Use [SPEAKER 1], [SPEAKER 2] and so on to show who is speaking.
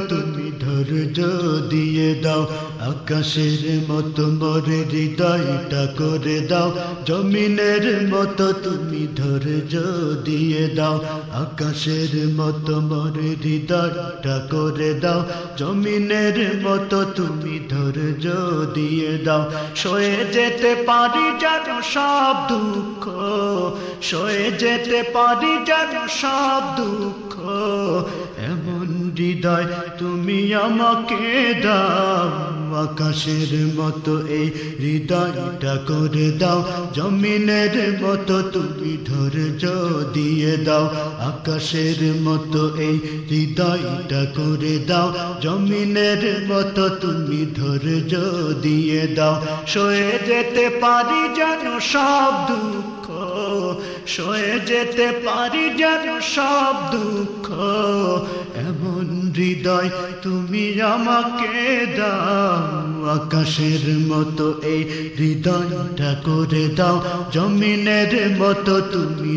[SPEAKER 1] তুমি ধৈর্য দিয়ে দাও, আকাশের মতো মোরে হৃদয়টা করে দাও, জমিনের মতো তুমি ধৈর্য দিয়ে দাও, আকাশের মতো মোরে হৃদয়টা করে দাও, জমিনের মতো তুমি ধৈর্য দিয়ে দাও। সয়ে যেতে পারি যেন সব দুঃখ, সয়ে যেতে পারি যেন সব দুঃখ, এমন হৃদয় তুমি আমাকে দাও, আকাশের মতো এই হৃদয়টা করে দাও, জমিনের মতো তুমি ধৈর্য দিয়ে দাও, আকাশের মতো এই হৃদয়টা করে দাও, জমিনের মতো তুমি ধৈর্য দিয়ে দাও। সয়ে যেতে পারি যেন সব দুঃখ, সয়ে যেতে পারি যেন সব দুঃখ, এমন হৃদয় তুমি আমাকে দাও, আকাশের মতো এই হৃদয়টা করে দাও, জমিনের মতো তুমি